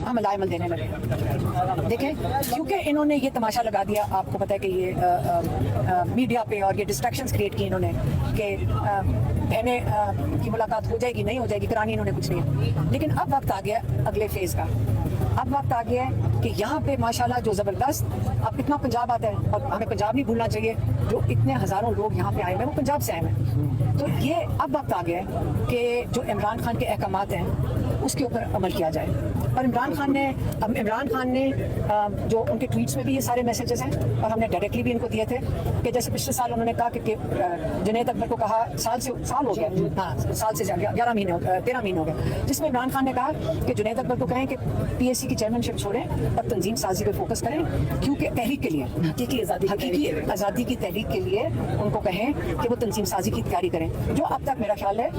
हम अलाइमल देने लगे। देखें, क्योंकि इन्होंने ये तमाशा लगा दिया, आपको पता है कि ये मीडिया पे और ये डिस्ट्रैक्शंस क्रिएट की इन्होंने कि बहनें की मुलाकात हो जाएगी नहीं हो जाएगी, करानी इन्होंने कुछ नहीं। लेकिन अब वक्त आ गया अगले फेज़ का। अब वक्त आ गया है कि यहाँ पे माशाल्लाह जो ज़बरदस्त, अब इतना पंजाब आता है और हमें पंजाब नहीं भूलना चाहिए, जो इतने हज़ारों लोग यहाँ पे आए हुए हैं वो पंजाब से आए हुए हैं। तो ये अब वक्त आ गया है कि जो इमरान खान के अहकामात हैं उसके ऊपर अमल किया जाए। और इमरान खान ने जो उनके ट्वीट्स में भी ये सारे मैसेजेस हैं और हमने डायरेक्टली भी इनको दिए थे कि जैसे पिछले साल उन्होंने कहा कि जुनैद अकबर को कहा साल हो गया, हाँ साल से 13 महीने हो गए, जिसमें इमरान खान ने कहा कि जुनैद अकबर को कहें कि PSC की चेयरमैनशिप छोड़ें और तंजीम साजी पे फोकस करें, क्योंकि तहरीक के लिए हकीकी आज़ादी की तहरीक के लिए उनको कहें कि वो तंजीम साजी की तैयारी करें, जो अब तक मेरा ख्याल है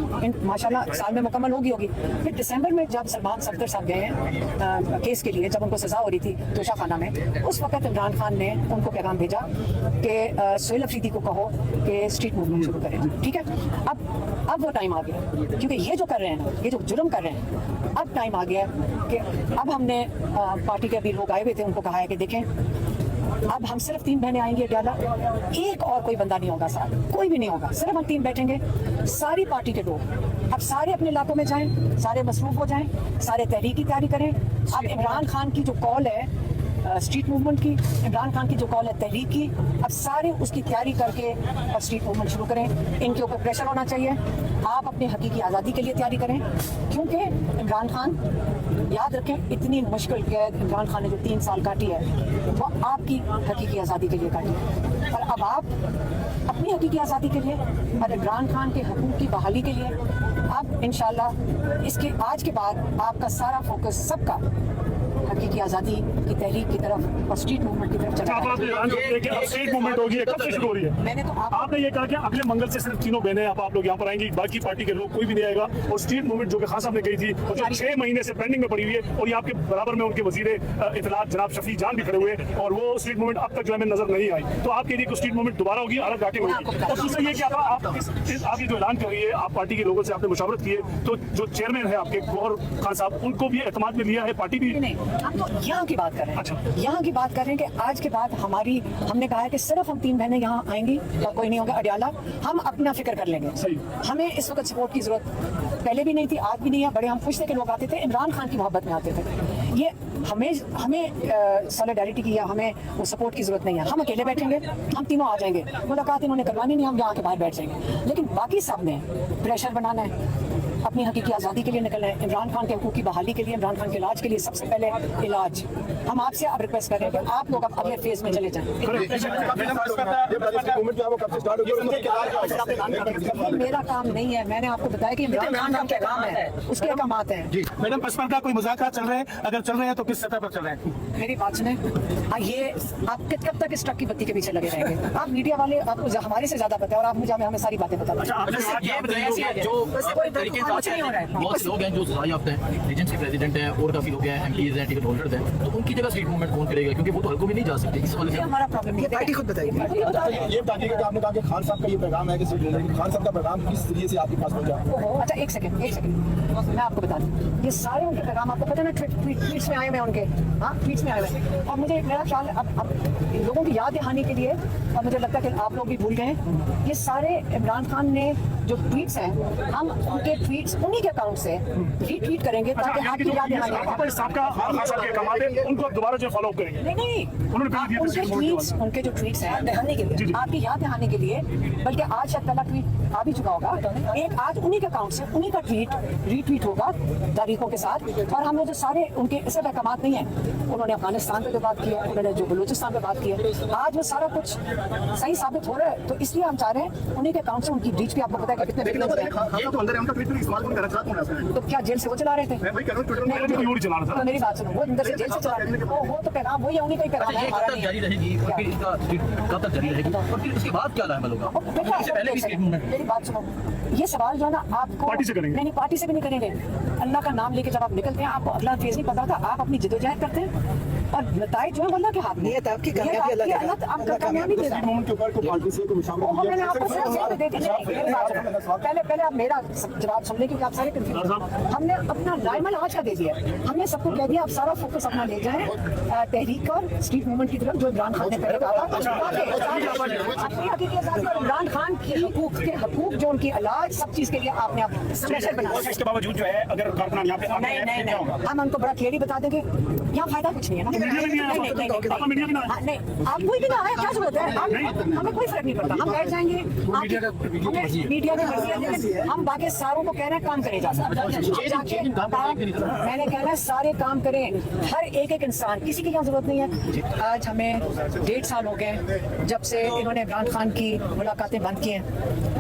माशाल्लाह साल में मुकम्मल होगी। फिर दिसंबर में जब सलमान सफदर साहब गए हैं केस के लिए, जब उनको सज़ा हो रही थी तोशा खाना में, उस वक्त इमरान खान ने उनको पैगाम भेजा कि सोहेल अफरीदी को कहो कि स्ट्रीट मूवमेंट शुरू करें। ठीक है, अब वो टाइम आ गया, क्योंकि ये जो कर रहे हैं, ये जो जुर्म कर रहे हैं, अब टाइम आ गया कि अब हमने पार्टी के अभी लोग आए हुए थे, उनको कहा है कि देखें अब हम सिर्फ 3 बहनें आएंगे अड्याला, एक और कोई बंदा नहीं होगा साथ, कोई भी नहीं होगा, सिर्फ हम 3 बैठेंगे। सारी पार्टी के लोग अब सारे अपने इलाकों में जाएं, सारे मसरूफ हो जाएं, सारे तहरीक की तैयारी करें। अब इमरान खान की जो कॉल है स्ट्रीट मूवमेंट की, इमरान खान की जो कॉल है तहरीक की, अब सारे उसकी तैयारी करके और स्ट्रीट मूवमेंट शुरू करें। इनके ऊपर प्रेशर होना चाहिए, आप अपने हकीकी आज़ादी के लिए तैयारी करें, क्योंकि इमरान खान याद रखें इतनी मुश्किल कैद इमरान खान ने जो 3 साल काटी है वो आपकी हकीकी आज़ादी के लिए काटी है। और अब आप अपनी हकीकी आज़ादी के लिए और इमरान खान के हकूक़ की बहाली के लिए अब इंशाल्लाह इसके आज के बाद आपका सारा फोकस सबका हकीकी आज़ादी की तहरीक की तरफ और स्ट्रीट मूवमेंट की तरफ चला है। स्ट्रीट मूवमेंट होगी, कब से शुरू हो रही है? मैंने तो आपने ये कहा कि अगले मंगल से सिर्फ 3 बहनें आप लोग यहाँ पर आएंगी, बाकी पार्टी के लोग कोई भी नहीं आएगा। और स्ट्रीट मूवमेंट जो कि खान साहब ने कही थी और जो 6 महीने से पेंडिंग में पड़ी हुई है, और ये आपके बराबर में उनके वजीर इत्तलात जनाब शफी जान भी खड़े हुए, और वो स्ट्रीट मूवमेंट अब तक जो है नजर नहीं आई। तो आपके लिए स्ट्रीट मूवमेंट दोबारा होगी, अलग घाटी में होगी। और दूसरा ये कि आप ये जो ऐलान कर रही है, आप पार्टी के लोगों से आपने मुशावरत की है, तो जो चेयरमैन है आपके गौहर खान साहब, उनको भी एतमाद में लिया है पार्टी भी? नहीं, हम तो यहाँ की बात कर रहे हैं। अच्छा, यहाँ की बात कर रहे हैं कि आज के बाद हमने कहा है कि सिर्फ हम 3 बहनें यहाँ आएंगी और कोई नहीं होगा अड्याला, हम अपना फिक्र कर लेंगे। सही। हमें इस वक्त सपोर्ट की जरूरत पहले भी नहीं थी, आज भी नहीं है। बड़े हम खुश थे कि लोग आते थे, इमरान खान की मोहब्बत में आते थे। ये हमें सॉलिडारिटी की या हमें वो सपोर्ट की जरूरत नहीं है। हम अकेले बैठेंगे, हम तीनों आ जाएंगे, मुलाकात इन्होंने करवानी नहीं, हम यहाँ के बाहर बैठ जाएंगे। लेकिन बाकी सब ने प्रेशर बनाना है, अपनी हकीकी आज़ादी के लिए निकलना है, इमरान खान के हकूक़ की बहाली के लिए, इमरान खान के इलाज के लिए। सबसे पहले इलाज हम आपसे अब रिक्वेस्ट कर रहे हैं कि आप लोग अब अगले फेज में चले जाएं। मेरा काम नहीं है, मैंने आपको बताया कि इमरान खान का क्या काम है, उसके अहकामात हैं। मैडम, पसमार्दा कोई मुज़ाकरात चल रहे हैं? अगर चल रहे हैं तो किस सतह पर चल रहे हैं? मेरी बात सुने, ये आप कब तक इस ट्रक की बत्ती के पीछे लगे रहेंगे? आप मीडिया वाले, आपको हमारे से ज्यादा पता है और आप मुझे हमें सारी बातें बता बहुत से लोग हैं जो सजा याफ्ता हैं, रीजन के प्रेसिडेंट हैं और काफी लोग हैं, MPs हैं, टिकट होल्डर्स हैं, तो उनकी जगह स्ट्रीट मूवमेंट कौन करेगा? क्योंकि वो तो हल्कों में नहीं जा सकते। इस वाले से हमारा प्रॉब्लम नहीं है, पार्टी खुद बताइए। ये बताइए कि आपने कहा कि खान साहब का ये पैगाम है कि खान साहब का पैगाम किस तरीके से आपके पास पहुंचा? अच्छा, एक सेकंड मैं आपको बता दूं, ये सारे उनके पैगाम आपको पता है ना, ट्वीट्स में आए हुए उनके, हाँ ट्वीट्स में आए हुए। और मुझे मेरा ख्याल अब लोगों की याद दहानी के लिए, और मुझे लगता है कि आप लोग भी भूल गए, ये सारे इमरान खान ने जो ट्वीट्स हैं, हम उनके ट्वीट्स उन्हीं के अकाउंट से रीट्वीट करेंगे ताकि आपकी याद दहानी। उनको दोबारा जो फॉलो करेंगे? नहीं, उनके जो ट्वीट्स हैं दहाने के लिए, आपकी याद दहाने के लिए, बल्कि आज शायद पहला ट्वीट आ भी चुका होगा, एक आज उन्हीं के अकाउंट से उन्हीं का ट्वीट रीट्वीट होगा तारीखों के साथ। और हमने जो सारे उनके ऐसे अहकामात नहीं है, उन्होंने अफगानिस्तान पे जो बात की है, उन्होंने जो बलूचिस्तान पे बात की है, आज वो सारा कुछ सही साबित हो रहा है। तो इसलिए हम चाह रहे हैं उन्हीं के अकाउंट से उनकी रीच भी, आपको पता है कि कितने तो क्या जेल से वो चला रहे थे? तो मेरी बात सुनो, वो अंदर से जेल से चला रहे थे, वो तो पैगाम वही है, उन्हीं का ही पैगाम है। कब तक जारी रहेगी और फिर इसका कब तक जारी रहेगी और फिर उसके बाद क्या अमल होगा? इससे पहले भी स्ट्रीट मूवमेंट। मेरी बात सुनो, ये सवाल जो है ना आपको पार्टी से करेंगे। नहीं पार्टी से भी नहीं करेंगे। अल्लाह का नाम लेके जब आप निकलते हैं आपको अगला फेज नहीं पता था, आप अपनी जद्दोजहद करते हैं और नताइज जो है अल्लाह के हाथ में। नीयत आपकी, कामयाबी अल्लाह देगा। आपका कामयाबी देगा। स्ट्रीट मूवमेंट के ऊपर कोई पार्टी से कोई मुशावरा मैंने आपको सिर्फ दे दी। पहले आप मेरा जवाब सुन लें क्योंकि आप सारे कंफ्यूज हैं। हमने अपना रायमल आज का दे दिया, हमने सबको कह दिया आप सारा फोकस अपना ले जाएं तहरीक और स्ट्रीट मूवमेंट की तरफ जो इमरान खान ने पहले कहा था। इमरान खान की हकूक जो उनकी इलाज सब चीज के लिए आपने आप प्रेशर बनाया। इसके बावजूद जो है अगर कारकुनान यहाँ पे नहीं हम उनको बड़ा क्लियरली बता देंगे यहाँ फायदा कुछ नहीं है ना। नहीं आप कोई भी ना आए क्या जरूरत है, हमें कोई फर्क नहीं पड़ता, हम बैठ जाएंगे। मीडिया की मर्जी है लेकिन हम बाकी सारों को कह रहे हैं काम करें जा मैंने कहना है सारे काम करें, हर एक इंसान, किसी की यहाँ जरूरत नहीं है। आज हमें 1.5 साल हो गए जब से इन्होंने इमरान खान की मुलाकातें बंद की हैं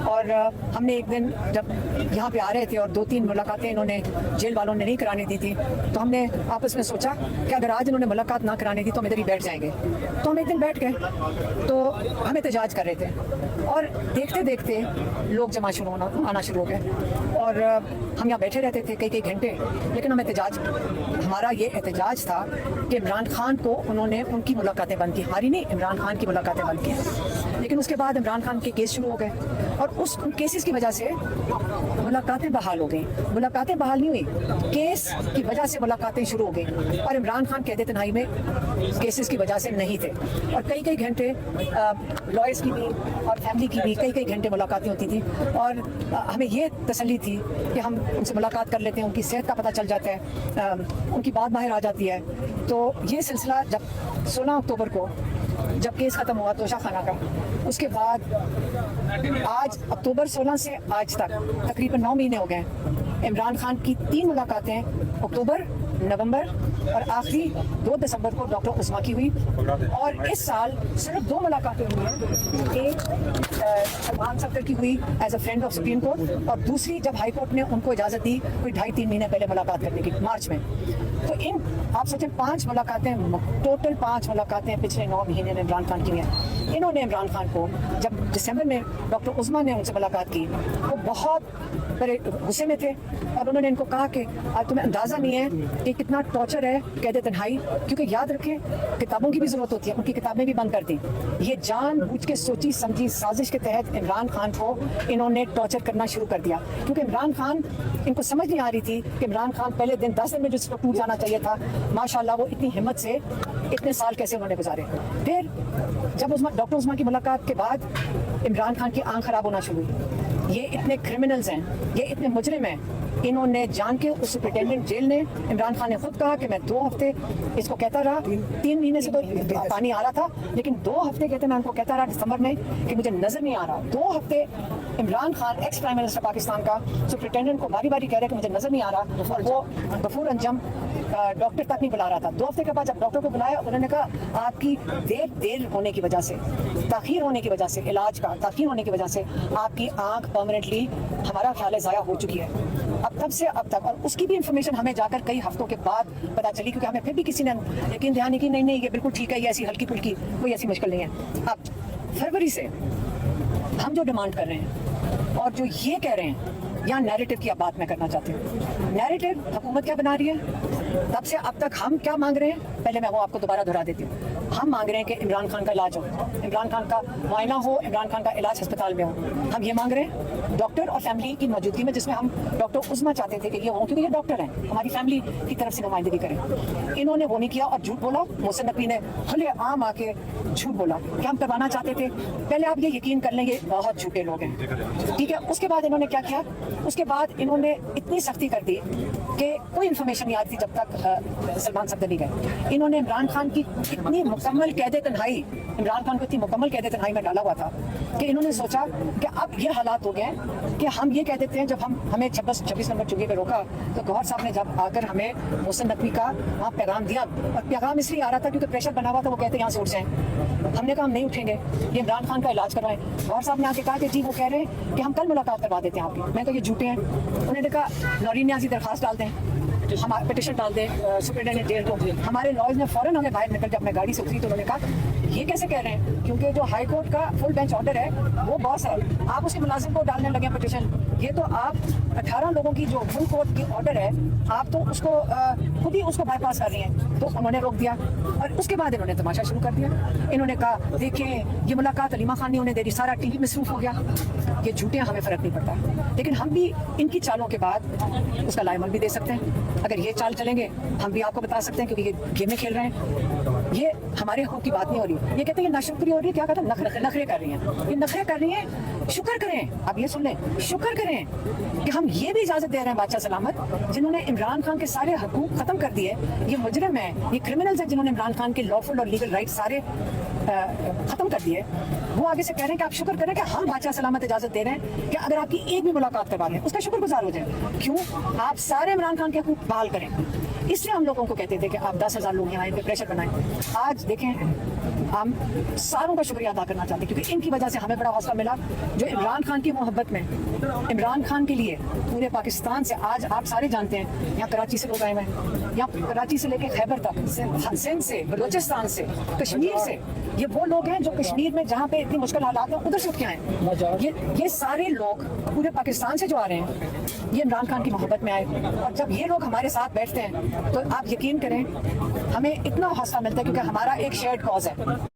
और हमने एक दिन जब यहाँ पे आ रहे थे और 2-3 मुलाकातें इन्होंने जेल वालों ने नहीं कराने दी थी तो हमने आपस में सोचा कि अगर आज इन्होंने मुलाकात ना कराने दी तो हम इधर ही बैठ जाएंगे। तो हम एक दिन बैठ गए तो हम एहतजाज कर रहे थे और देखते देखते लोग जमा आना शुरू हो गए और हम यहाँ बैठे रहते थे कई घंटे, लेकिन हम एहतजाज, हमारा ये एहतजाज था कि इमरान खान को उन्होंने उनकी मुलाकातें बंद की, हमारी नहीं इमरान खान की मुलाकातें बंद की। लेकिन उसके बाद इमरान खान के केस शुरू हो गए और उस केसेस की वजह से मुलाकातें बहाल हो गई। मुलाकातें बहाल नहीं हुई, केस की वजह से मुलाकातें शुरू हो गई और इमरान खान कैद तन्हाई में केसेस की वजह से नहीं थे और कई घंटे लॉयर्स की भी और फैमिली की भी कई घंटे मुलाकातें होती थी और हमें ये तसल्ली थी कि हम उनसे मुलाकात कर लेते हैं, उनकी सेहत का पता चल जाता है, उनकी बात बाहर आ जाती है। तो ये सिलसिला जब 16 अक्टूबर को जब केस ख़त्म हुआ तोशा खाना का, उसके बाद आज अक्टूबर 16 से आज तक तकरीबन 9 महीने हो गए। इमरान खान की 3 मुलाकातें अक्टूबर, नवंबर और आखिरी 2 दिसंबर को डॉक्टर उस्मा की हुई और इस साल सिर्फ 2 मुलाकातें हुई हैं। एक सलमान सफदर की हुई as a friend of supreme court और दूसरी जब हाई कोर्ट ने उनको इजाज़त दी कोई 2.5-3 महीने पहले मुलाकात करने की, मार्च में। तो इन आप सोचें 5 मुलाकातें, टोटल 5 मुलाकातें पिछले 9 महीने में इमरान खान की हैं। इन्होंने इमरान खान को जब दिसंबर में डॉक्टर उस्मा ने उनसे मुलाकात की वो बहुत बड़े गुस्से में थे और उन्होंने इनको कहा कि तुम्हें अंदाज़ा नहीं है कि कितना टॉर्चर है कैद तन्हाई, क्योंकि याद रखें किताबों की भी ज़रूरत होती है, उनकी किताबें भी बंद कर दी। ये जानबूझ के सोची समझी साजिश के तहत इमरान खान को इन्होंने टॉर्चर करना शुरू कर दिया क्योंकि इमरान खान, इनको समझ नहीं आ रही थी कि इमरान खान पहले दिन 10 दिन में जो टूट जाना चाहिए था, माशाल्लाह वो इतनी हिम्मत से इतने साल कैसे उन्होंने गुजारे। फिर जब डॉक्टर उस्मा की मुलाकात के बाद इमरान खान की आंख खराब होना शुरू हुई। ये इतने क्रिमिनल्स हैं, ये इतने मुजरिम हैं, इन्होंने जान के उस सुपरिटेंडेंट जेल ने, इमरान खान ने खुद कहा कि मैं 2 हफ्ते इसको कहता रहा, 3 महीने से तो पानी आ रहा था लेकिन 2 हफ्ते कहते मैं उनको कहता रहा दिसंबर में कि मुझे नजर नहीं आ रहा। 2 हफ्ते Imran Khan ex prime minister Pakistan का सुपरिटेंडेंट को बारी बारी कह रहा है कि मुझे नजर नहीं आ रहा और वो गफूर अंजम डॉक्टर तक नहीं बुला रहा था। 2 हफ्ते के बाद जब डॉक्टर को बुलाया उन्होंने कहा आपकी देर होने की वजह से, ताखीर होने की वजह से, इलाज का ताखीर होने की वजह से आपकी आंख परमानेंटली हमारा ख्याल है ज़ाया हो चुकी है। अब तब से अब तक, और उसकी भी इंफॉर्मेशन हमें जाकर कई हफ्तों के बाद पता चली क्योंकि हमें फिर भी किसी ने यकीन ध्यान की नहीं ये बिल्कुल ठीक है, ये ऐसी हल्की फुल्की कोई ऐसी मुश्किल नहीं है। अब फरवरी से हम जो डिमांड कर रहे हैं और जो ये कह रहे हैं, यहाँ नैरेटिव की अब बात मैं करना चाहती हूँ। नैरेटिव हुकूमत क्या बना रही है, तब से अब तक हम क्या मांग रहे हैं, पहले मैं वो आपको दोबारा दोहरा देती हूँ। हम मांग रहे हैं कि इमरान खान का इलाज हो, इमरान खान का मुआयना हो, इमरान खान का इलाज अस्पताल में हो। हम ये मांग रहे हैं डॉक्टर और फैमिली की मौजूदगी में, जिसमें हम डॉक्टर उस्मा चाहते थे कि ये हो क्योंकि ये डॉक्टर हैं, हमारी फैमिली की तरफ से नुमाइंदगी करें। इन्होंने वो नहीं किया और झूठ बोला। मोहसिन नकवी ने खुले आम आके झूठ बोला कि हम करवाना चाहते थे। पहले आप ये यकीन कर लें ये बहुत झूठे लोग हैं, ठीक है। उसके बाद इन्होंने क्या किया, उसके बाद इन्होंने इतनी सख्ती कर दी कि कोई इन्फॉर्मेशन नहीं आती जब तक सलमान सफदर नहीं गए। इन्होंने इमरान खान की इतनी मुकम्मल कैद तन्हाई, इमरान खान को इतनी मुकम्मल कैद तन्हाई में डाला हुआ था कि इन्होंने सोचा कि अब ये हालात हो गए कि हम ये कह देते हैं। जब हमें 26 नंबर चुगे पे रोका तो गौहर साहब ने जब आकर हमें मोहसिन नकवी का वहाँ पैगाम दिया, और पैगाम इसलिए आ रहा था क्योंकि प्रेशर बना हुआ था, वो कहते यहाँ से उठ जाएं। हमने कहा हम नहीं उठेंगे, ये इमरान खान का इलाज करवाएं। गौहर साहब ने आके कहा कि जी वो कह रहे हैं कि हम कल मुलाकात करवा देते हैं आपकी। मैं कहा ये झूठे हैं। उन्होंने कहा नौरीन न्याज़ी दरखास्त डाल दें। हम पिटिशन डाल दें सुप्रिटेंडेंट जेल को। हमारे लॉयर्स ने फौरन हमें बाहर निकल के अपने गाड़ी से उतरी तो उन्होंने कहा ये कैसे कह रहे हैं, क्योंकि जो हाई कोर्ट का फुल बेंच ऑर्डर है वो बॉस है, आप उसके मुलाजिम को डालने लगे पिटिशन। ये तो आप 18 लोगों की जो फुल कोर्ट की ऑर्डर है आप तो उसको खुद ही उसको बाईपास कर रही हैं। तो उन्होंने रोक दिया और उसके बाद इन्होंने तमाशा शुरू कर दिया। इन्होंने कहा देखें ये मुलाकात अलीमा खान ने उन्हें दे दी, सारा टीवी मसरूफ हो गया। ये झूठे, हमें फ़र्क नहीं पड़ता, लेकिन हम भी इनकी चालों के बाद उसका लाइमल भी दे सकते हैं। अगर ये चाल चलेंगे हम भी आपको बता सकते हैं, क्योंकि ये गेमें खेल रहे हैं। ये हमारे हक की बात नहीं हो रही। ये कहते हैं नाशुक्री हो रही है, क्या कहते हैं नखरे कर रही हैं। ये नखरे कर रही हैं, शुक्र करें, आप ये सुन लें, शुक्र करें कि हम ये भी इजाज़त दे रहे हैं बादशाह सलामत, जिन्होंने इमरान खान के सारे हकूक ख़त्म कर दिए। ये मुजरिम है, ये क्रिमिनल्स हैं जिन्होंने इमरान खान के लॉफुल और लीगल राइट सारे ख़त्म कर दिए। वो आगे से कह रहे हैं कि आप शुक्र करें कि हम बादशाह सलामत इजाज़त दे रहे हैं कि अगर आपकी एक भी मुलाकात करवा लें उसका शुक्रगुजार हो जाए। क्यों? आप सारे इमरान खान के हकूक बहाल करें। इसलिए हम लोगों को कहते थे कि आप 10,000 लोग यहाँ पे प्रेशर बनाएं। आज देखें हम सारों का शुक्रिया अदा करना चाहते हैं, क्योंकि इनकी वजह से हमें बड़ा हौसला मिला। जो इमरान खान की मोहब्बत में, इमरान खान के लिए पूरे पाकिस्तान से, आज आप सारे जानते हैं यहाँ कराची से लोग आए हुए हैं, यहाँ कराची से लेके खैबर तक, सिंध से, बलूचिस्तान से, कश्मीर से। ये वो लोग हैं जो कश्मीर में जहाँ पे इतनी मुश्किल हालात हैं उधर से उठ के आए। ये सारे लोग पूरे पाकिस्तान से जो आ रहे हैं ये इमरान खान की मोहब्बत में आए। और जब ये लोग हमारे साथ बैठते हैं तो आप यकीन करें हमें इतना हौसला मिलता है, क्योंकि हमारा एक शेयर्ड कॉज है।